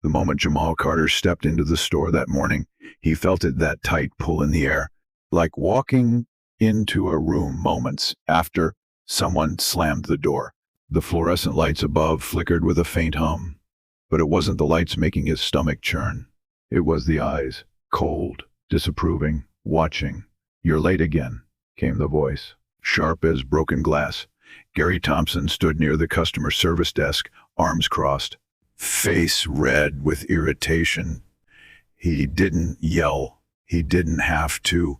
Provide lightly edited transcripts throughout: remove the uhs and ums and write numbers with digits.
The moment Jamal Carter stepped into the store that morning, he felt that tight pull in the air, like walking into a room moments after someone slammed the door. The fluorescent lights above flickered with a faint hum, but it wasn't the lights making his stomach churn. It was the eyes, cold, disapproving, watching. "You're late again," came the voice, sharp as broken glass. Gary Thompson stood near the customer service desk, arms crossed, face red with irritation. He didn't yell. He didn't have to.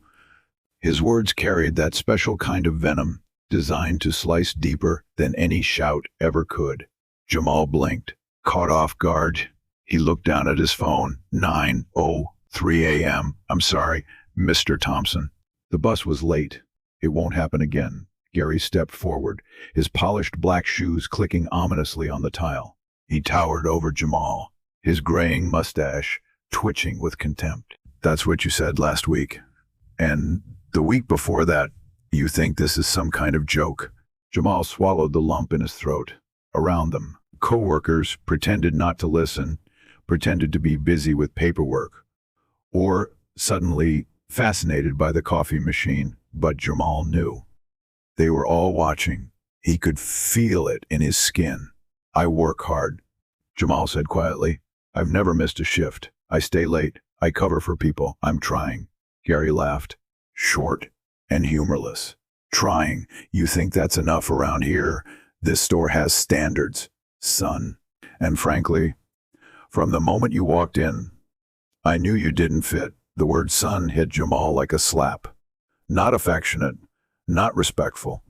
His words carried that special kind of venom, designed to slice deeper than any shout ever could. Jamal blinked, caught off guard. He looked down at his phone. 9:03 a.m. "I'm sorry, Mr. Thompson. The bus was late. It won't happen again." Gary stepped forward, his polished black shoes clicking ominously on the tile. He towered over Jamal, his graying mustache twitching with contempt. "That's what you said last week. And the week before that. You think this is some kind of joke?" Jamal swallowed the lump in his throat. Around them, co-workers pretended not to listen, pretended to be busy with paperwork, or suddenly fascinated by the coffee machine. But Jamal knew. They were all watching. He could feel it in his skin. "I work hard," Jamal said quietly. "I've never missed a shift. I stay late. I cover for people. I'm trying." Gary laughed, short and humorless. "Trying? You think that's enough around here? This store has standards, son. And frankly, from the moment you walked in, I knew you didn't fit." The word son hit Jamal like a slap. Not affectionate, not respectful.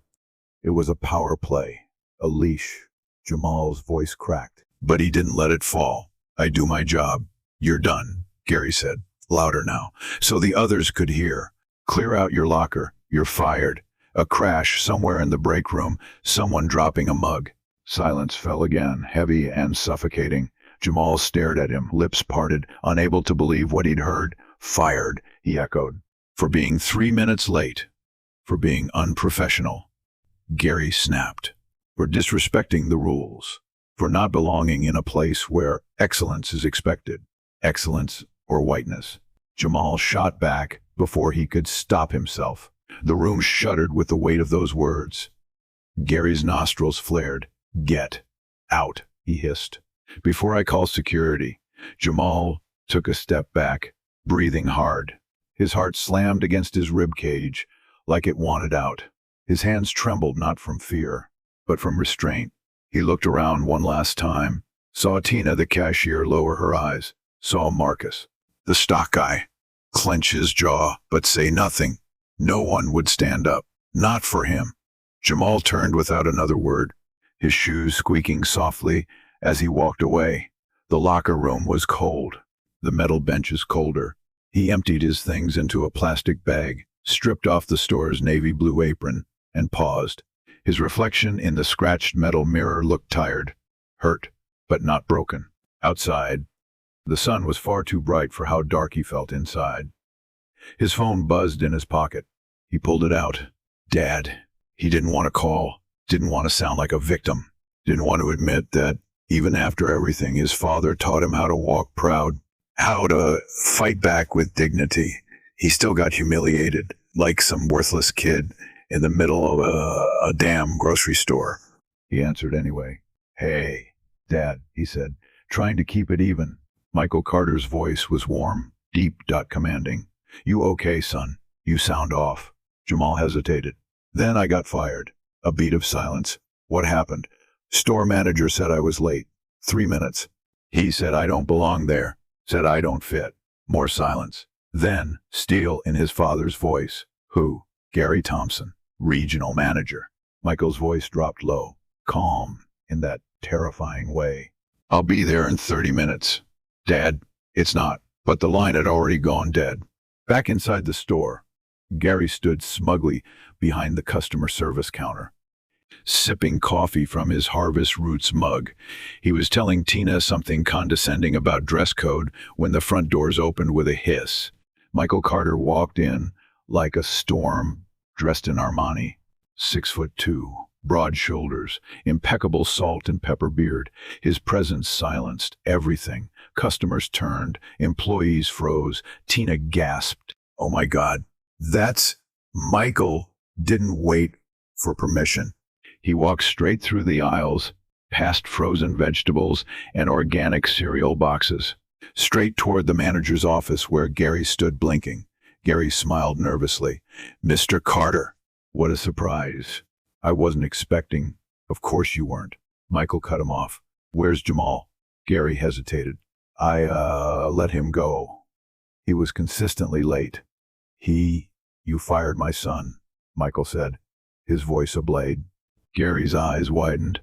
It was a power play, a leash. Jamal's voice cracked, but he didn't let it fall. "I do my job. You're done," Gary said, louder now, so the others could hear. "Clear out your locker. You're fired." A crash somewhere in the break room, someone dropping a mug. Silence fell again, heavy and suffocating. Jamal stared at him, lips parted, unable to believe what he'd heard. "Fired," he echoed. "For being 3 minutes late. For being unprofessional." Gary snapped. "For disrespecting the rules. For not belonging in a place where excellence is expected. Excellence or whiteness." Jamal shot back before he could stop himself. The room shuddered with the weight of those words. Gary's nostrils flared. "Get out," he hissed. "Before I call security." Jamal took a step back, breathing hard. His heart slammed against his rib cage, like it wanted out. His hands trembled not from fear, but from restraint. He looked around one last time, saw Tina, the cashier, lower her eyes, saw Marcus, the stock guy, clench his jaw but say nothing. No one would stand up. Not for him. Jamal turned without another word, his shoes squeaking softly as he walked away. The locker room was cold, the metal benches colder. He emptied his things into a plastic bag, stripped off the store's navy blue apron, and paused. His reflection in the scratched metal mirror looked tired, hurt, but not broken. Outside, the sun was far too bright for how dark he felt inside. His phone buzzed in his pocket. He pulled it out. Dad. He didn't want to call, didn't want to sound like a victim, didn't want to admit that even after everything his father taught him how to walk proud, how to fight back with dignity, he still got humiliated, like some worthless kid in the middle of a damn grocery store. He answered anyway. "Hey, Dad," he said, trying to keep it even. Michael Carter's voice was warm, deep, commanding. "You okay, son? You sound off." Jamal hesitated. "Then I got fired." A beat of silence. "What happened?" "Store manager said I was late. 3 minutes. He said I don't belong there. Said I don't fit." More silence. Then, steel in his father's voice. "Who?" "Gary Thompson, regional manager." Michael's voice dropped low, calm, in that terrifying way. "I'll be there in 30 minutes. Dad, it's not." But the line had already gone dead. Back inside the store, Gary stood smugly behind the customer service counter, sipping coffee from his Harvest Roots mug. He was telling Tina something condescending about dress code when the front doors opened with a hiss. Michael Carter walked in like a storm, dressed in Armani, 6'2", broad shoulders, impeccable salt and pepper beard. His presence silenced everything. Customers turned, employees froze. Tina gasped. Oh my God, that's Michael. Didn't wait for permission. He walked straight through the aisles, past frozen vegetables and organic cereal boxes, straight toward the manager's office where Gary stood blinking. Gary smiled nervously. Mr. Carter. What a surprise. I wasn't expecting. Of course you weren't. Michael cut him off. Where's Jamal? Gary hesitated. I let him go. He was consistently late. You fired my son, Michael said, his voice a blade. Gary's eyes widened.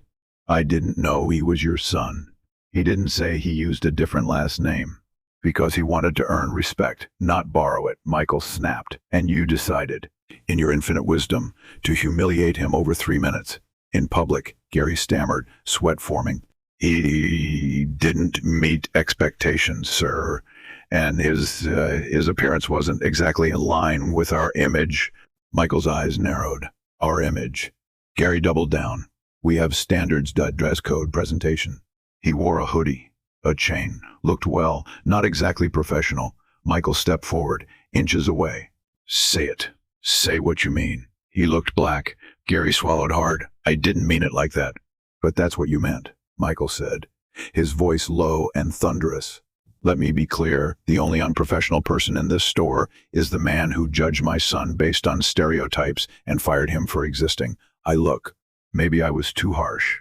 I didn't know he was your son. He didn't say he used a different last name. Because he wanted to earn respect, not borrow it, Michael snapped. And you decided, in your infinite wisdom, to humiliate him over 3 minutes. In public, Gary stammered, sweat forming. He didn't meet expectations, sir. And his appearance wasn't exactly in line with our image. Michael's eyes narrowed. Our image. Gary doubled down. We have standards. Dress code presentation. He wore a hoodie, a chain, looked well, not exactly professional. Michael stepped forward, inches away. Say it. Say what you mean. He looked black. Gary swallowed hard. I didn't mean it like that. But that's what you meant, Michael said, his voice low and thunderous. Let me be clear, the only unprofessional person in this store is the man who judged my son based on stereotypes and fired him for existing. Maybe I was too harsh.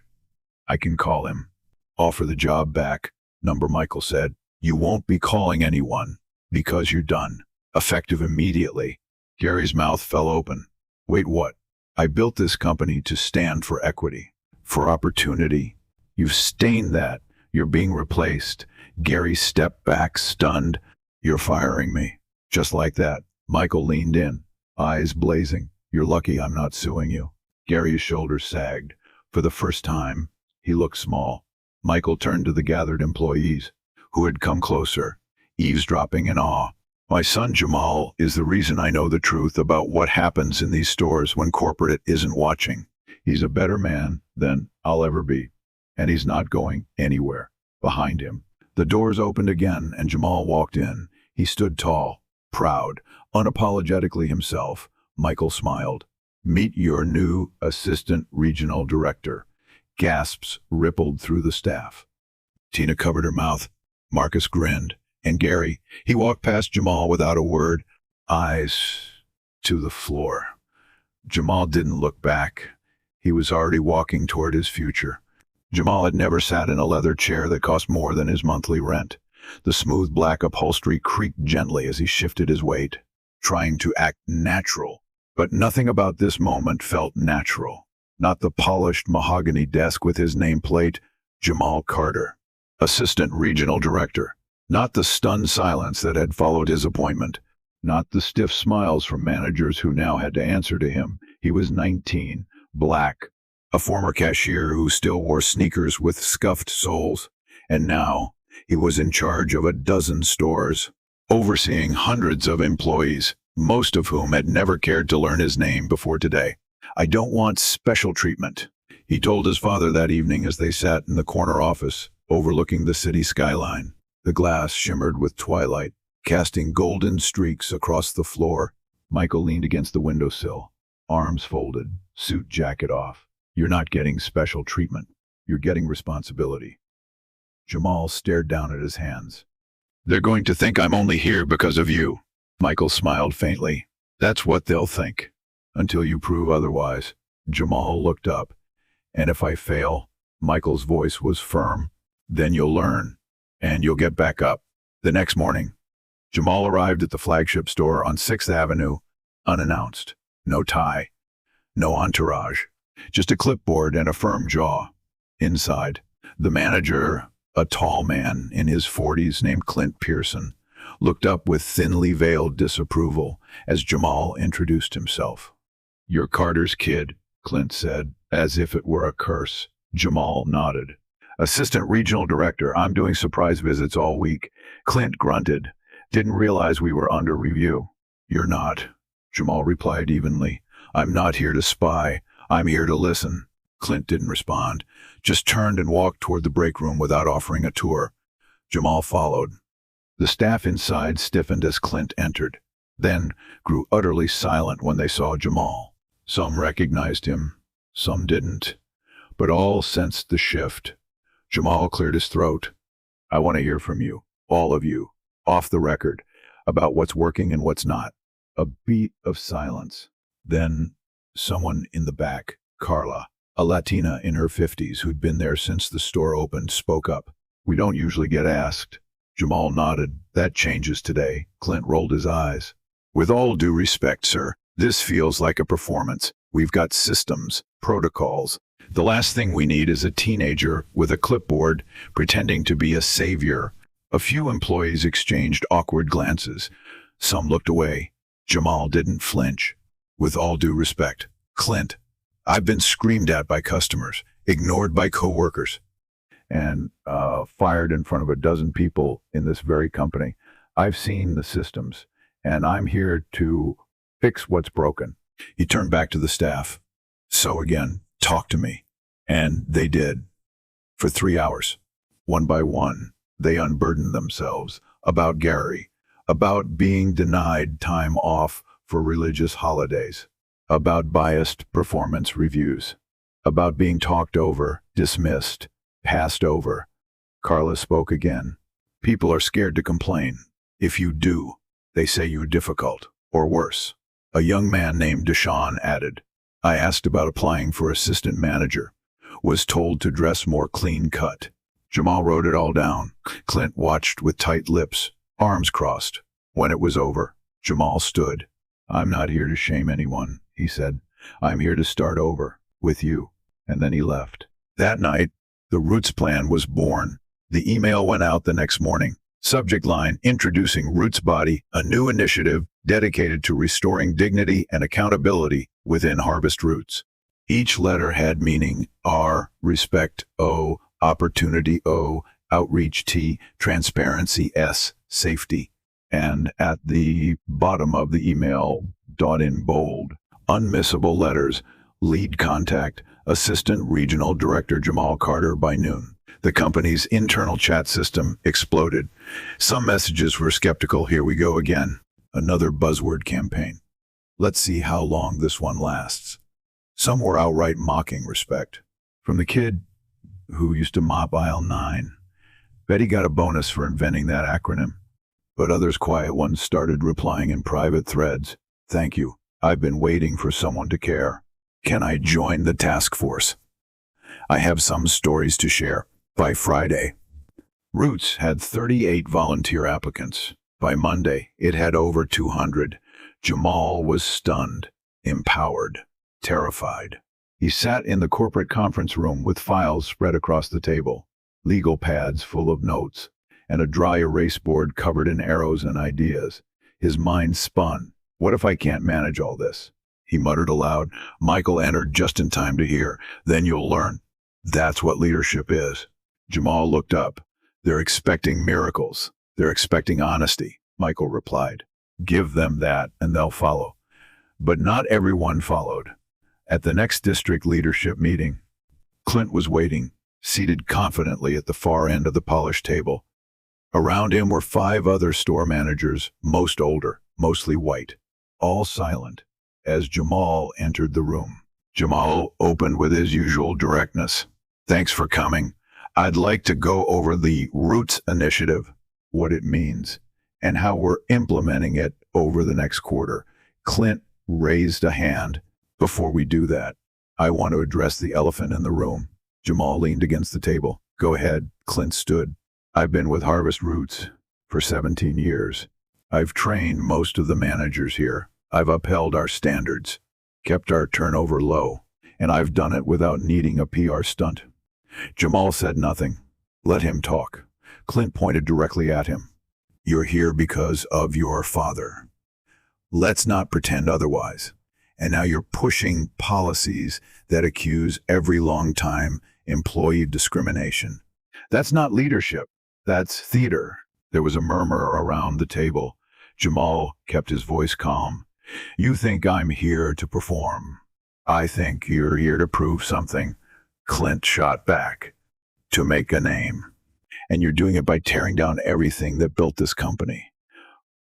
I can call him. Offer the job back, number Michael said. You won't be calling anyone, because you're done. Effective immediately. Gary's mouth fell open. Wait, what? I built this company to stand for equity, for opportunity. You've stained that. You're being replaced. Gary stepped back, stunned. You're firing me. Just like that. Michael leaned in, eyes blazing. You're lucky I'm not suing you. Gary's shoulders sagged. For the first time, he looked small. Michael turned to the gathered employees, who had come closer, eavesdropping in awe. My son Jamal is the reason I know the truth about what happens in these stores when corporate isn't watching. He's a better man than I'll ever be, and he's not going anywhere. Behind him, the doors opened again and Jamal walked in. He stood tall, proud, unapologetically himself. Michael smiled. Meet your new assistant regional director. Gasps rippled through the staff. Tina covered her mouth. Marcus grinned. And Gary, he walked past Jamal without a word, eyes to the floor. Jamal didn't look back. He was already walking toward his future. Jamal had never sat in a leather chair that cost more than his monthly rent. The smooth black upholstery creaked gently as he shifted his weight, trying to act natural. But nothing about this moment felt natural. Not the polished mahogany desk with his nameplate, Jamal Carter, Assistant Regional Director. Not the stunned silence that had followed his appointment. Not the stiff smiles from managers who now had to answer to him. He was 19, black, a former cashier who still wore sneakers with scuffed soles. And now he was in charge of a dozen stores, overseeing hundreds of employees, most of whom had never cared to learn his name before today. I don't want special treatment, he told his father that evening as they sat in the corner office, overlooking the city skyline. The glass shimmered with twilight, casting golden streaks across the floor. Michael leaned against the windowsill, arms folded, suit jacket off. You're not getting special treatment. You're getting responsibility. Jamal stared down at his hands. They're going to think I'm only here because of you. Michael smiled faintly. That's what they'll think. Until you prove otherwise. Jamal looked up. And if I fail, Michael's voice was firm, then you'll learn. And you'll get back up. The next morning, Jamal arrived at the flagship store on 6th Avenue, unannounced. No tie, no entourage, just a clipboard and a firm jaw. Inside, the manager, a tall man in his 40s named Clint Pearson, looked up with thinly veiled disapproval as Jamal introduced himself. You're Carter's kid, Clint said, as if it were a curse. Jamal nodded. Assistant Regional Director, I'm doing surprise visits all week. Clint grunted. Didn't realize we were under review. You're not, Jamal replied evenly. I'm not here to spy. I'm here to listen. Clint didn't respond, just turned and walked toward the break room without offering a tour. Jamal followed. The staff inside stiffened as Clint entered, then grew utterly silent when they saw Jamal. Some recognized him, some didn't, but all sensed the shift. Jamal cleared his throat. I want to hear from you, all of you, off the record, about what's working and what's not. A beat of silence. Then someone in the back, Carla, a Latina in her 50s who'd been there since the store opened, spoke up. We don't usually get asked. Jamal nodded. That changes today. Clint rolled his eyes. With all due respect, sir, this feels like a performance. We've got systems, protocols. The last thing we need is a teenager with a clipboard pretending to be a savior. A few employees exchanged awkward glances. Some looked away. Jamal didn't flinch. With all due respect, Clint, I've been screamed at by customers, ignored by coworkers, and fired in front of a dozen people in this very company. I've seen the systems, and I'm here to fix what's broken. He turned back to the staff. So again, talk to me. And they did. For 3 hours. One by one, they unburdened themselves about Gary, about being denied time off for religious holidays, about biased performance reviews, about being talked over, dismissed, passed over. Carla spoke again. People are scared to complain. If you do, they say you're difficult, or worse. A young man named Deshaun added, I asked about applying for assistant manager, was told to dress more clean-cut. Jamal wrote it all down. Clint watched with tight lips, arms crossed. When it was over, Jamal stood. I'm not here to shame anyone, he said. I'm here to start over, with you. And then he left. That night, the Roots plan was born. The email went out the next morning. Subject line, introducing Roots Body, a new initiative dedicated to restoring dignity and accountability within Harvest Roots. Each letter had meaning: R, respect; O, opportunity; O, outreach; T, transparency; S, safety. And at the bottom of the email, dot in bold, unmissable letters, lead contact, Assistant Regional Director Jamal Carter by noon. The company's internal chat system exploded. Some messages were skeptical. Here we go again. Another buzzword campaign. Let's see how long this one lasts. Some were outright mocking respect. From the kid who used to mop aisle 9. Betty got a bonus for inventing that acronym. But others, quiet ones, started replying in private threads. Thank you. I've been waiting for someone to care. Can I join the task force? I have some stories to share. By Friday, Roots had 38 volunteer applicants. By Monday, it had over 200. Jamal was stunned, empowered, terrified. He sat in the corporate conference room with files spread across the table, legal pads full of notes, and a dry erase board covered in arrows and ideas. His mind spun. What if I can't manage all this? He muttered aloud. Michael entered just in time to hear. Then you'll learn. That's what leadership is. Jamal looked up. They're expecting miracles. They're expecting honesty, Michael replied. Give them that and they'll follow. But not everyone followed. At the next district leadership meeting, Clint was waiting, seated confidently at the far end of the polished table. Around him were 5 other store managers, most older, mostly white, all silent, as Jamal entered the room. Jamal opened with his usual directness. Thanks for coming. I'd like to go over the Roots initiative, what it means, and how we're implementing it over the next quarter. Clint raised a hand. Before we do that, I want to address the elephant in the room. Jamal leaned against the table. Go ahead. Clint stood. I've been with Harvest Roots for 17 years. I've trained most of the managers here. I've upheld our standards, kept our turnover low, and I've done it without needing a PR stunt. Jamal said nothing. Let him talk. Clint pointed directly at him. You're here because of your father. Let's not pretend otherwise. And now you're pushing policies that accuse every long-time employee of discrimination. That's not leadership. That's theater. There was a murmur around the table. Jamal kept his voice calm. You think I'm here to perform. I think you're here to prove something. Clint shot back. To make a name. And you're doing it by tearing down everything that built this company.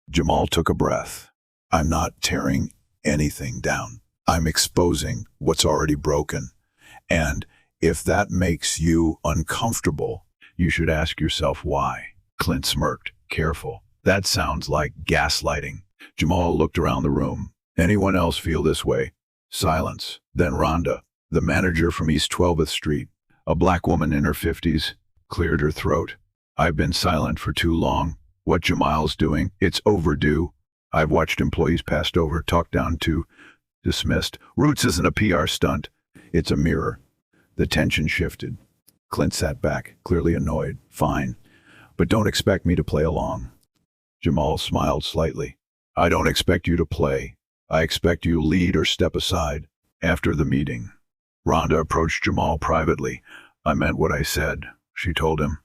Jamal took a breath. I'm not tearing anything down. I'm exposing what's already broken. And if that makes you uncomfortable, you should ask yourself why. Clint smirked. Careful. That sounds like gaslighting. Jamal looked around the room. Anyone else feel this way? Silence. Then Rhonda, the manager from East 12th Street, a black woman in her 50s, cleared her throat. I've been silent for too long. What Jamal's doing, it's overdue. I've watched employees passed over, talked down to, dismissed. Roots isn't a PR stunt. It's a mirror. The tension shifted. Clint sat back, clearly annoyed. Fine, but don't expect me to play along. Jamal smiled slightly. I don't expect you to play. I expect you to lead or step aside. After the meeting, Rhonda approached Jamal privately. I meant what I said, she told him.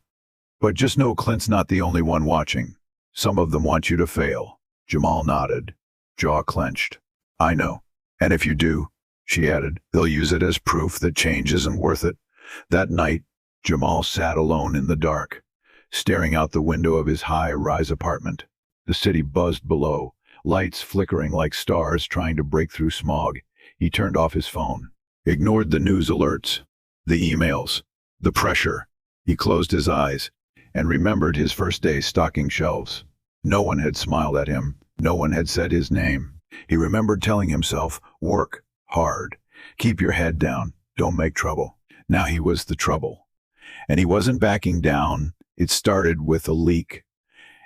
But just know Clint's not the only one watching. Some of them want you to fail. Jamal nodded, jaw clenched. I know. And if you do, she added, they'll use it as proof that change isn't worth it. That night, Jamal sat alone in the dark, staring out the window of his high-rise apartment. The city buzzed below, lights flickering like stars trying to break through smog. He turned off his phone, ignored the news alerts, the emails, the pressure. He closed his eyes and remembered his first day stocking shelves. No one had smiled at him. No one had said his name. He remembered telling himself, work hard, keep your head down, don't make trouble. Now he was the trouble. And he wasn't backing down. It started with a leak.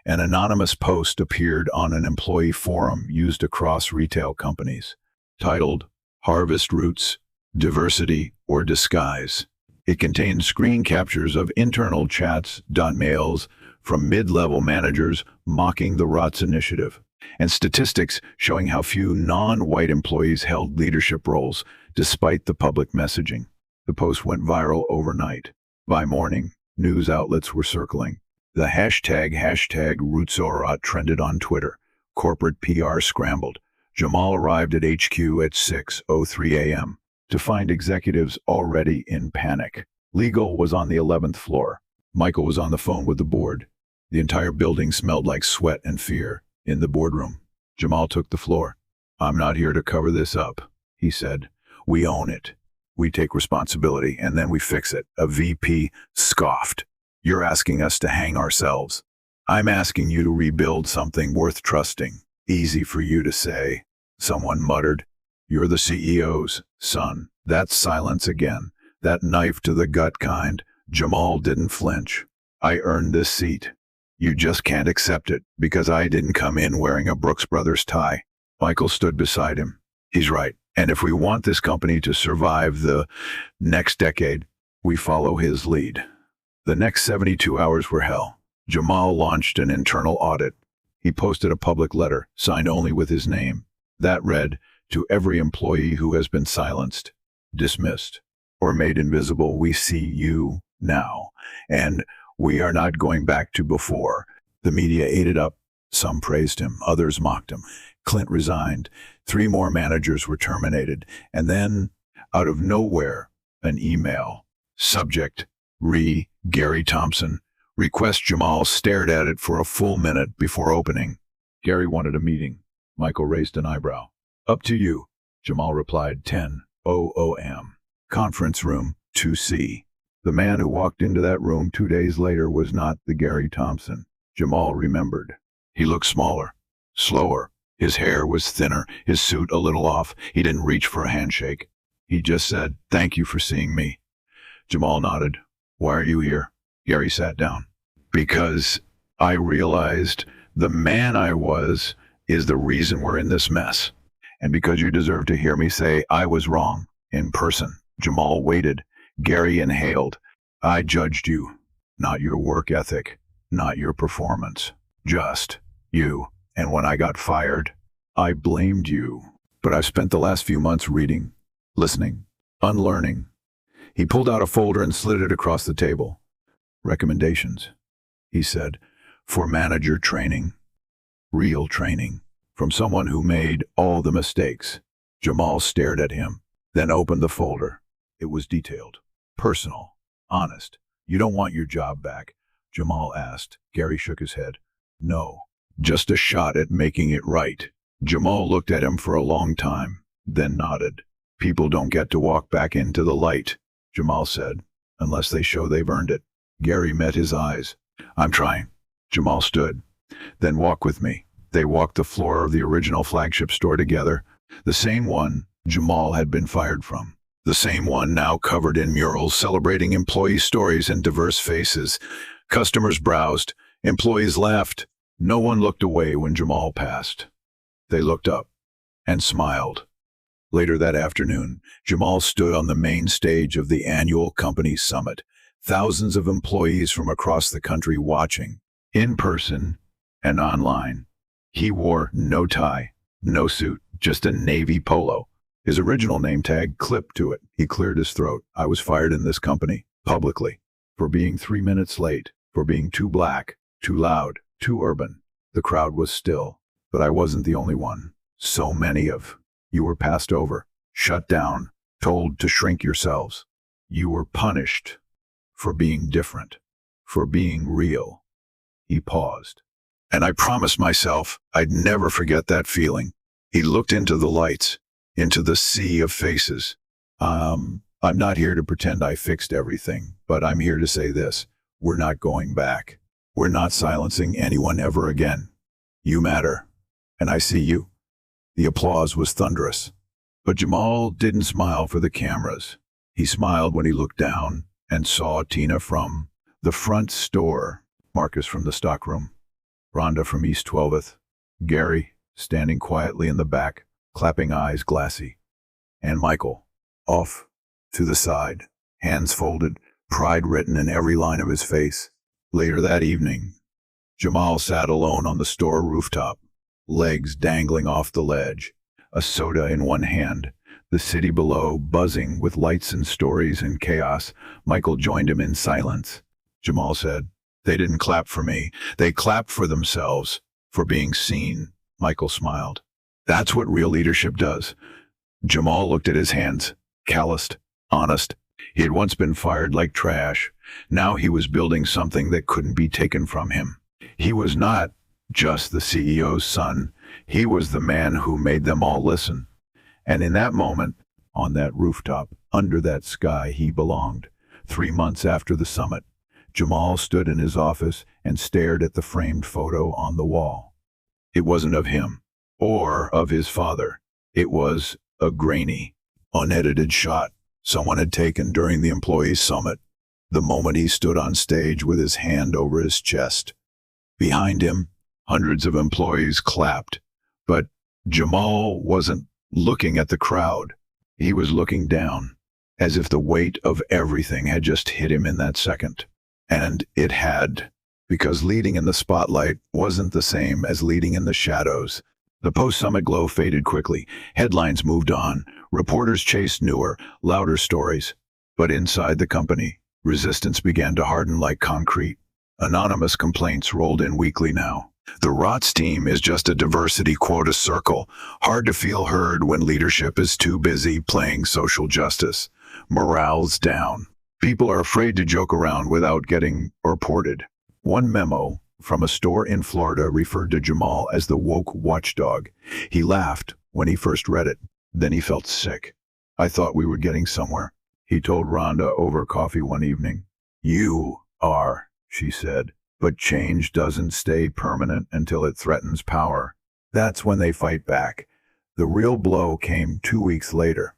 An anonymous post appeared on an employee forum used across retail companies, titled Harvest Roots, Diversity or Disguise. It contained screen captures of internal chats, mails from mid-level managers mocking the ROTS initiative, and statistics showing how few non-white employees held leadership roles despite the public messaging. The post went viral overnight. By morning, news outlets were circling. The hashtag RootsorOt trended on Twitter. Corporate PR scrambled. Jamal arrived at HQ at 6:03 a.m. to find executives already in panic. Legal was on the 11th floor. Michael was on the phone with the board. The entire building smelled like sweat and fear. In the boardroom, Jamal took the floor. I'm not here to cover this up, he said. We own it. We take responsibility, and then we fix it. A VP scoffed. You're asking us to hang ourselves. I'm asking you to rebuild something worth trusting. Easy for you to say, someone muttered. You're the CEO's son. That's silence again. That knife to the gut kind. Jamal didn't flinch. I earned this seat. You just can't accept it, because I didn't come in wearing a Brooks Brothers tie. Michael stood beside him. He's right. And if we want this company to survive the next decade, we follow his lead. The next 72 hours were hell. Jamal launched an internal audit. He posted a public letter, signed only with his name. That read, to every employee who has been silenced, dismissed, or made invisible, we see you now, and we are not going back to before. The media ate it up. Some praised him, others mocked him. Clint resigned. 3 more managers were terminated. And then, out of nowhere, an email. Subject, Gary Thompson. Request. Jamal stared at it for a full minute before opening. Gary wanted a meeting. Michael raised an eyebrow. Up to you, Jamal replied. 10:00 a.m. Conference room 2C. The man who walked into that room 2 days later was not the Gary Thompson. Jamal remembered. He looked smaller, slower. His hair was thinner, his suit a little off. He didn't reach for a handshake. He just said, thank you for seeing me. Jamal nodded. Why are you here? Gary sat down. Because I realized the man I was is the reason we're in this mess. And because you deserve to hear me say I was wrong in person. Jamal waited. Gary inhaled. I judged you, not your work ethic, not your performance, just you. And when I got fired, I blamed you. But I've spent the last few months reading, listening, unlearning. He pulled out a folder and slid it across the table. Recommendations, he said, for manager training. Real training. From someone who made all the mistakes. Jamal stared at him, then opened the folder. It was detailed. Personal. Honest. You don't want your job back? Jamal asked. Gary shook his head. No. Just a shot at making it right. Jamal looked at him for a long time, then nodded. People don't get to walk back into the light, Jamal said, unless they show they've earned it. Gary met his eyes. I'm trying. Jamal stood. Then walk with me. They walked the floor of the original flagship store together, the same one Jamal had been fired from. The same one now covered in murals celebrating employee stories and diverse faces. Customers browsed. Employees laughed. No one looked away when Jamal passed. They looked up and smiled. Later that afternoon, Jamal stood on the main stage of the annual company summit. Thousands of employees from across the country watching, in person and online. He wore no tie, no suit, just a navy polo. His original name tag clipped to it. He cleared his throat. I was fired in this company, publicly, for being 3 minutes late, for being too black, too loud, too urban. The crowd was still, but I wasn't the only one. So many of you were passed over, shut down, told to shrink yourselves. You were punished for being different, for being real. He paused. And I promised myself I'd never forget that feeling. He looked into the lights, into the sea of faces. I'm not here to pretend I fixed everything, but I'm here to say this. We're not going back. We're not silencing anyone ever again. You matter. And I see you. The applause was thunderous. But Jamal didn't smile for the cameras. He smiled when he looked down and saw Tina from the front store, Marcus from the stockroom, Rhonda from East 12th, Gary standing quietly in the back, clapping eyes glassy, and Michael, off to the side, hands folded, pride written in every line of his face. Later that evening, Jamal sat alone on the store rooftop, legs dangling off the ledge, a soda in one hand, the city below buzzing with lights and stories and chaos. Michael joined him in silence. Jamal said, "They didn't clap for me. They clapped for themselves, for being seen." Michael smiled. "That's what real leadership does." Jamal looked at his hands, calloused, honest. He had once been fired like trash. Now he was building something that couldn't be taken from him. He was not just the CEO's son. He was the man who made them all listen. And in that moment, on that rooftop, under that sky, he belonged. 3 months after the summit, Jamal stood in his office and stared at the framed photo on the wall. It wasn't of him or of his father. It was a grainy, unedited shot someone had taken during the employee summit, the moment he stood on stage with his hand over his chest. Behind him, hundreds of employees clapped, but Jamal wasn't looking at the crowd. He was looking down, as if the weight of everything had just hit him in that second. And it had, because leading in the spotlight wasn't the same as leading in the shadows. The post-summit glow faded quickly. Headlines moved on. Reporters chased newer, louder stories. But inside the company, resistance began to harden like concrete. Anonymous complaints rolled in weekly now. The ROTS team is just a diversity quota circle. Hard to feel heard when leadership is too busy playing social justice. Morale's down. People are afraid to joke around without getting reported. One memo from a store in Florida referred to Jamal as the woke watchdog. He laughed when he first read it. Then he felt sick. "I thought we were getting somewhere," he told Rhonda over coffee one evening. "You are," she said. "But change doesn't stay permanent until it threatens power." That's when they fight back. The real blow came 2 weeks later.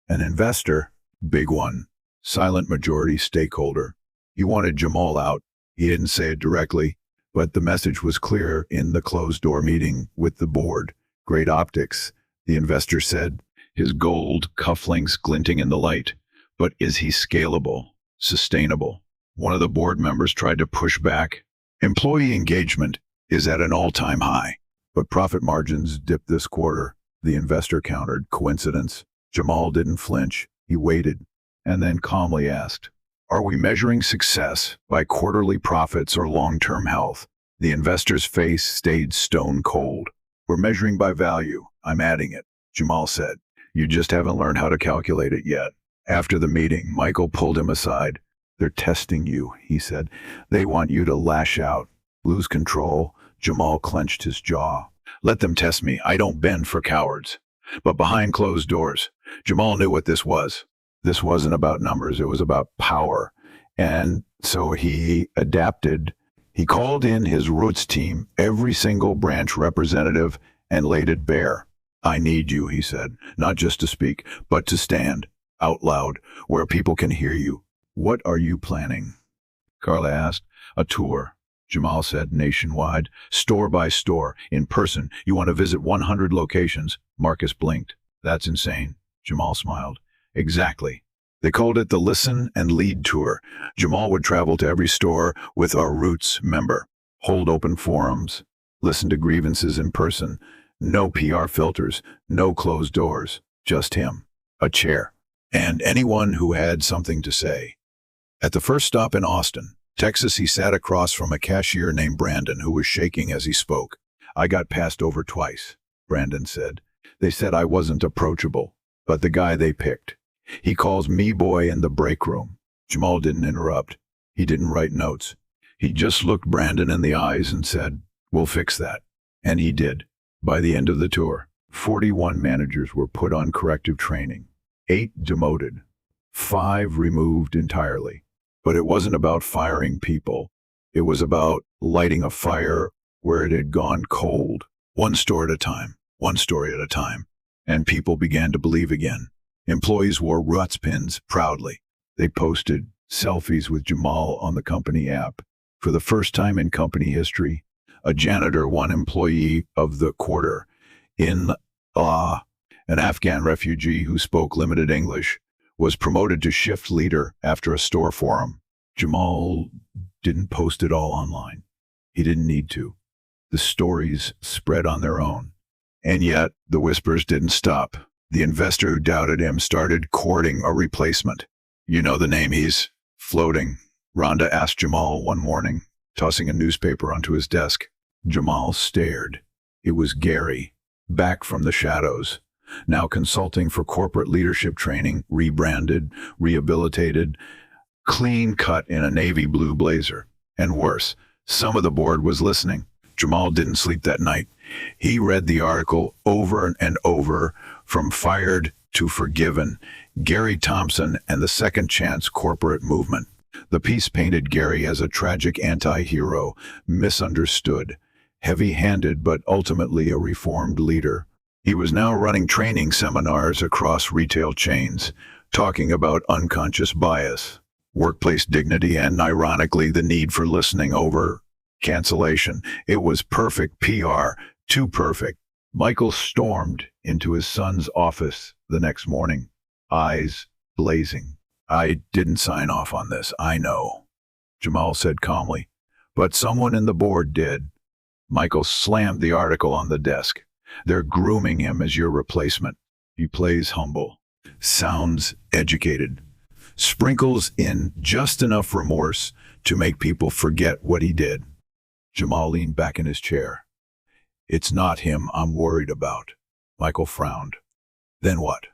An investor, big one, silent majority stakeholder. He wanted Jamal out. He didn't say it directly, but the message was clear in the closed-door meeting with the board. "Great optics," the investor said, his gold cufflinks glinting in the light. "But is he scalable, sustainable?" One of the board members tried to push back. "Employee engagement is at an all-time high, but profit margins dipped this quarter," the investor countered. "Coincidence?" Jamal didn't flinch. He waited, and then calmly asked, "Are we measuring success by quarterly profits or long-term health?" The investor's face stayed stone cold. "We're measuring by value. I'm adding it," Jamal said. "You just haven't learned how to calculate it yet." After the meeting, Michael pulled him aside. They're testing you, he said. They want you to lash out, lose control. Jamal clenched his jaw. Let them test me. I don't bend for cowards. But behind closed doors, Jamal knew what this was. This wasn't about numbers. It was about power. And so he adapted. He called in his roots team, every single branch representative, and laid it bare. I need you, he said, not just to speak, but to stand out loud where people can hear you. What are you planning? Carla asked. A tour, Jamal said, nationwide, store by store, in person. You want to visit 100 locations? Marcus blinked. That's insane. Jamal smiled. Exactly. They called it the Listen and Lead Tour. Jamal would travel to every store with a Roots member, hold open forums, listen to grievances in person. No PR filters, no closed doors, just him, a chair, and anyone who had something to say. At the first stop in Austin, Texas, he sat across from a cashier named Brandon who was shaking as he spoke. I got passed over twice, Brandon said. They said I wasn't approachable, but the guy they picked. He calls me boy in the break room. Jamal didn't interrupt. He didn't write notes. He just looked Brandon in the eyes and said, we'll fix that. And he did. By the end of the tour, 41 managers were put on corrective training, 8 demoted, 5 removed entirely. But it wasn't about firing people. It was about lighting a fire where it had gone cold, one store at a time, one story at a time. And people began to believe again. Employees wore Roots pins proudly. They posted selfies with Jamal on the company app. For the first time in company history, a janitor won Employee of the Quarter. In an Afghan refugee who spoke limited English was promoted to shift leader after a store forum. Jamal didn't post it all online. He didn't need to. The stories spread on their own. And yet, the whispers didn't stop. The investor who doubted him started courting a replacement. You know the name he's floating? Rhonda asked Jamal one morning, tossing a newspaper onto his desk. Jamal stared. It was Gary, back from the shadows, now consulting for corporate leadership training, rebranded, rehabilitated, clean cut in a navy blue blazer. And worse, some of the board was listening. Jamal didn't sleep that night. He read the article over and over, from Fired to Forgiven, Gary Thompson and the Second Chance corporate movement. The piece painted Gary as a tragic anti-hero, misunderstood, heavy-handed but ultimately a reformed leader. He was now running training seminars across retail chains, talking about unconscious bias, workplace dignity, and ironically the need for listening over cancellation. It was perfect PR, too perfect. Michael stormed into his son's office the next morning, eyes blazing. I didn't sign off on this, I know, Jamal said calmly, but someone in the board did. Michael slammed the article on the desk. They're grooming him as your replacement. He plays humble, sounds educated, sprinkles in just enough remorse to make people forget what he did. Jamal leaned back in his chair. It's not him I'm worried about. Michael frowned. Then what?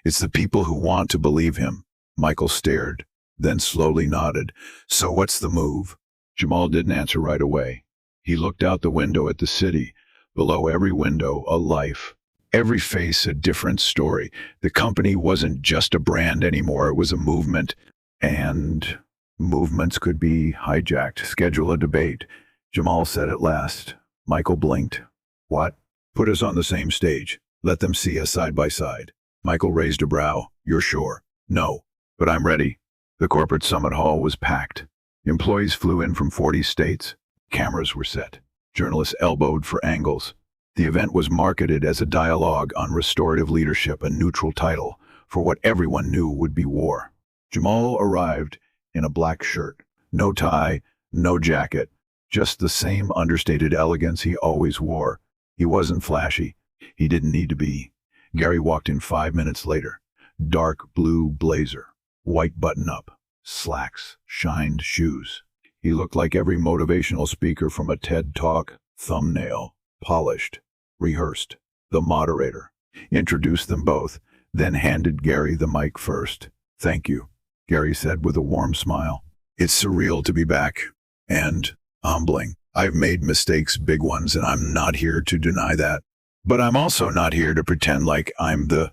It's the people who want to believe him. Michael stared, then slowly nodded. So what's the move? Jamal didn't answer right away. He looked out the window at the city. Below every window, a life. Every face, a different story. The company wasn't just a brand anymore. It was a movement. And movements could be hijacked. Schedule a debate. Jamal said at last. Michael blinked. What? Put us on the same stage. Let them see us side by side. Michael raised a brow. You're sure? No. But I'm ready. The corporate summit hall was packed. Employees flew in from 40 states. Cameras were set. Journalists elbowed for angles. The event was marketed as a dialogue on restorative leadership, a neutral title for what everyone knew would be war. Jamal arrived in a black shirt. No tie, no jacket, just the same understated elegance he always wore. He wasn't flashy. He didn't need to be. Gary walked in 5 minutes later. Dark blue blazer, white button-up, slacks, shined shoes. He looked like every motivational speaker from a TED Talk, thumbnail, polished, rehearsed. The moderator introduced them both, then handed Gary the mic first. Thank you, Gary said with a warm smile. It's surreal to be back. And humbling. I've made mistakes, big ones, and I'm not here to deny that. But I'm also not here to pretend like I'm the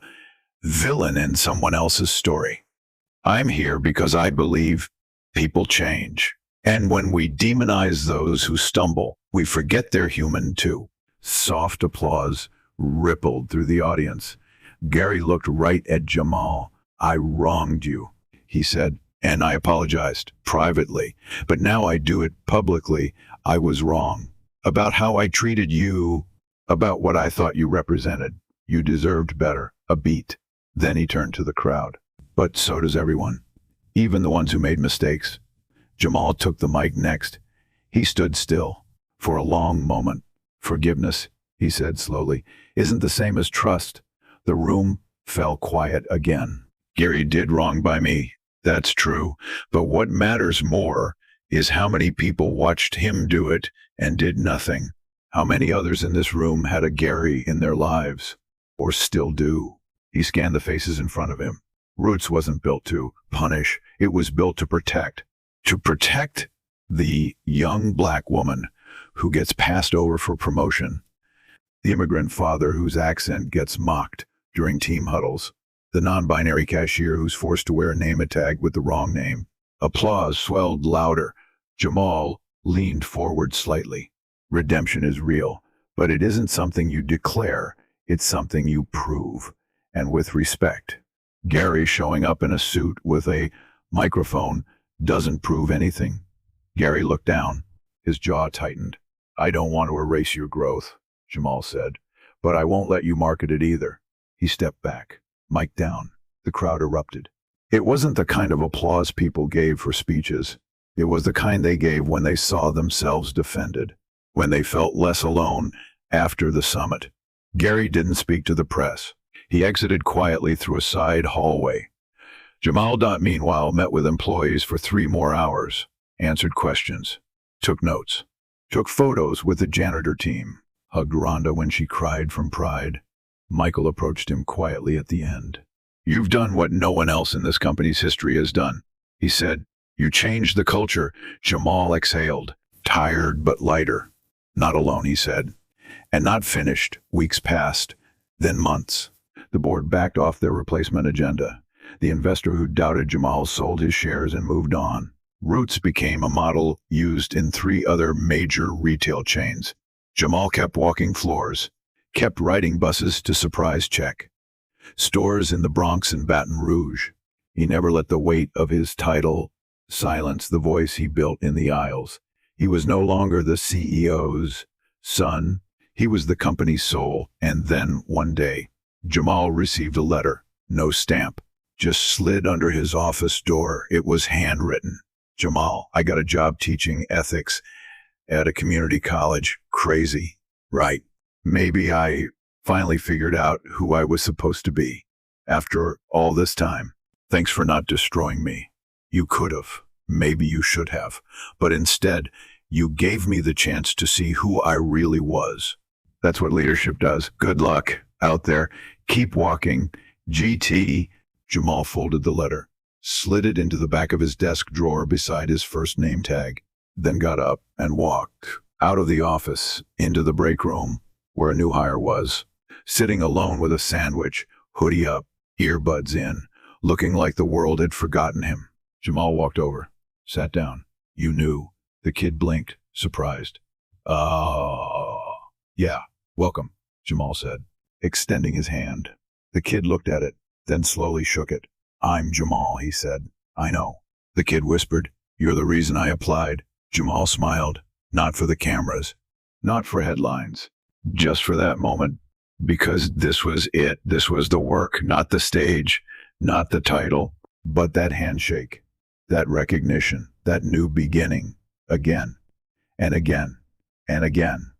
villain in someone else's story. I'm here because I believe people change. And when we demonize those who stumble, we forget they're human too. Soft applause rippled through the audience. Gary looked right at Jamal. I wronged you, he said, and I apologized privately. But now I do it publicly. I was wrong about how I treated you, about what I thought you represented. You deserved better. A beat. Then he turned to the crowd. But so does everyone, even the ones who made mistakes. Jamal took the mic next. He stood still for a long moment. Forgiveness, he said slowly, isn't the same as trust. The room fell quiet again. Gary did wrong by me. That's true. But what matters more is how many people watched him do it and did nothing. How many others in this room had a Gary in their lives, or still do. He scanned the faces in front of him. Roots wasn't built to punish. It was built to protect. To protect the young black woman who gets passed over for promotion, the immigrant father whose accent gets mocked during team huddles, the non-binary cashier who's forced to wear a name tag with the wrong name. Applause swelled louder. Jamal leaned forward slightly. Redemption is real, but it isn't something you declare. It's something you prove, and with respect. Gary showing up in a suit with a microphone doesn't prove anything. Gary looked down. His jaw tightened. I don't want to erase your growth, Jamal said, but I won't let you market it either. He stepped back, mic down. The crowd erupted. It wasn't the kind of applause people gave for speeches. It was the kind they gave when they saw themselves defended, when they felt less alone after the summit. Gary didn't speak to the press. He exited quietly through a side hallway. Jamal meanwhile met with employees for 3 more hours, answered questions, took notes, took photos with the janitor team, hugged Rhonda when she cried from pride. Michael approached him quietly at the end. You've done what no one else in this company's history has done, he said. You changed the culture. Jamal exhaled, tired but lighter. Not alone, he said. And not finished. Weeks passed, then months. The board backed off their replacement agenda. The investor who doubted Jamal sold his shares and moved on. Roots became a model used in 3 other major retail chains. Jamal kept walking floors, kept riding buses to surprise check. Stores in the Bronx and Baton Rouge. He never let the weight of his title silence the voice he built in the aisles. He was no longer the CEO's son. He was the company's soul. And then, one day, Jamal received a letter. No stamp. Just slid under his office door. It was handwritten. Jamal, I got a job teaching ethics at a community college. Crazy, right? Maybe I finally figured out who I was supposed to be. After all this time, thanks for not destroying me. You could have. Maybe you should have. But instead, you gave me the chance to see who I really was. That's what leadership does. Good luck out there. Keep walking. GT. Jamal folded the letter, slid it into the back of his desk drawer beside his first name tag, then got up and walked out of the office into the break room where a new hire was, sitting alone with a sandwich, hoodie up, earbuds in, looking like the world had forgotten him. Jamal walked over, sat down. You knew. The kid blinked, surprised. Yeah, welcome, Jamal said, extending his hand. The kid looked at it, then slowly shook it. I'm Jamal, he said. I know. The kid whispered. You're the reason I applied. Jamal smiled. Not for the cameras, not for headlines, just for that moment. Because this was it. This was the work, not the stage, not the title, but that handshake, that recognition, that new beginning, again and again and again.